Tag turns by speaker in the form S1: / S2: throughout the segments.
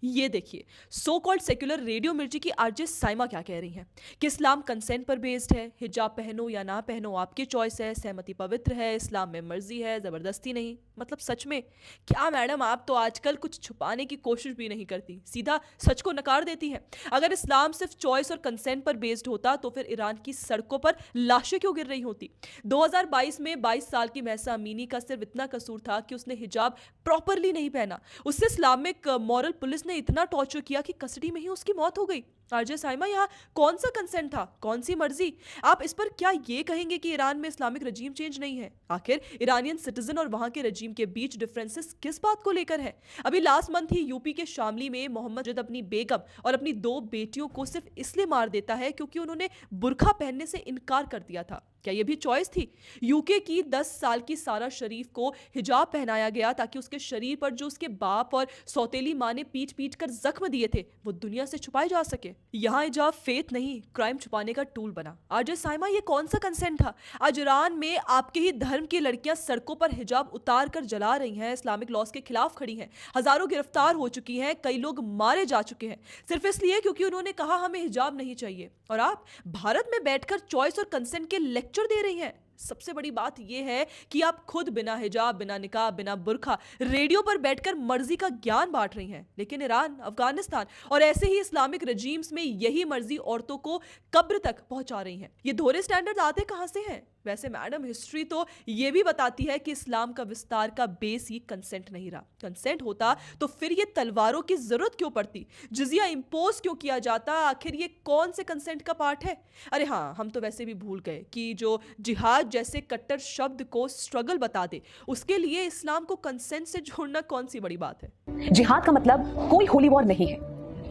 S1: ये देखिए, so called secular radio मिर्ची की आरजे साइमा क्या कह रही हैं कि इस्लाम कंसेंट पर बेस्ड है, हिजाब पहनो या ना पहनो आपकी चॉइस है, सहमति पवित्र है, इस्लाम में मर्जी है, जबरदस्ती नहीं। मतलब सच में क्या मैडम, आप तो आजकल कुछ छुपाने की कोशिश भी नहीं करती, सीधा सच को नकार देती हैं। अगर इस्लाम सिर्फ चॉइस और कंसेंट पर बेस्ड होता तो फिर ईरान की सड़कों पर लाशें क्यों गिर रही होती? 2022 में 22 साल की महसा अमीनी का सिर्फ इतना कसूर था कि उसने हिजाब प्रॉपरली नहीं पहना। उससे इस्लामिक मॉरल पुलिस ने इतना टॉर्चर किया कि कस्टडी में ही उसकी मौत हो गई। आरजे साइमा, यहाँ कौन सा कंसेंट था, कौन सी मर्जी? आप इस पर क्या ये कहेंगे कि ईरान में इस्लामिक रजीम चेंज नहीं है? आखिर ईरानियन सिटीजन और वहां के रजीम के बीच डिफरेंसेस किस बात को लेकर है? अभी लास्ट मंथ ही यूपी के शामली में मोहम्मद जिद अपनी बेगम और अपनी 2 बेटियों को सिर्फ इसलिए मार देता है क्योंकि उन्होंने बुर्का पहनने से इनकार कर दिया था। क्या ये भी चॉइस थी? यूके की 10 साल की सारा शरीफ को हिजाब पहनाया गया ताकि उसके शरीर पर जो उसके बाप और सौतेली माँ ने पीट पीट कर जख्म दिए थे वो दुनिया से छुपाए जा सके। यहाँ हिजाब फेथ नहीं, क्राइम छुपाने का टूल बना। आरजे साइमा, ये कौन सा कंसेंट था? आज ईरान में आपके ही धर्म की लड़कियां सड़कों पर हिजाब उतार कर जला रही हैं, इस्लामिक लॉस के खिलाफ खड़ी हैं, हजारों गिरफ्तार हो चुकी हैं, कई लोग मारे जा चुके हैं सिर्फ इसलिए क्योंकि उन्होंने कहा हमें हिजाब नहीं चाहिए। और आप भारत में बैठकर चॉइस और कंसेंट के लेक्चर दे रही हैं। सबसे बड़ी बात यह है कि आप खुद बिना हिजाब, बिना निकाब, बिना बुर्का रेडियो पर बैठकर मर्जी का ज्ञान बांट रही हैं, लेकिन ईरान, अफगानिस्तान और ऐसे ही इस्लामिक रजीम्स में यही मर्जी औरतों को कब्र तक पहुंचा रही हैं। ये दोहरे स्टैंडर्ड आते कहां से हैं? वैसे मैडम, हिस्ट्री तो ये भी बताती है कि इस्लाम का विस्तार का बेस ही कंसेंट नहीं रहा। कंसेंट होता तो फिर ये तलवारों की जरूरत क्यों पड़ती, जिजिया इंपोज क्यों किया जाता? आखिर ये कौन से कंसेंट का पार्ट है? अरे हाँ, हम तो वैसे भी भूल गए कि जो जिहाद जैसे कट्टर शब्द को स्ट्रगल बता दे, उसके लिए इस्लाम को कंसेंट से जोड़ना कौन सी बड़ी बात है?
S2: जिहाद का मतलब कोई होली वॉर नहीं है,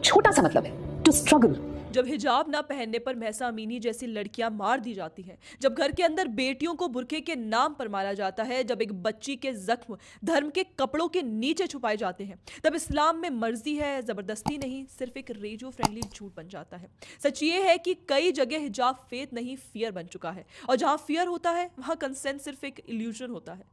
S2: छोटा सा मतलब है टू स्ट्रगल।
S1: जब हिजाब ना पहनने पर महसा अमीनी जैसी लड़कियां मार दी जाती हैं, जब घर के अंदर बेटियों को बुरके के नाम पर मारा जाता है, जब एक बच्ची के जख्म धर्म के कपड़ों के नीचे छुपाए जाते हैं, तब इस्लाम में मर्जी है, जबरदस्ती नहीं, सिर्फ एक रेडियो फ्रेंडली झूठ बन जाता है। सच ये है कि कई जगह हिजाब फेथ नहीं, फियर बन चुका है, और जहां फियर होता है वहां कंसेंट सिर्फ एक इल्यूजन होता है।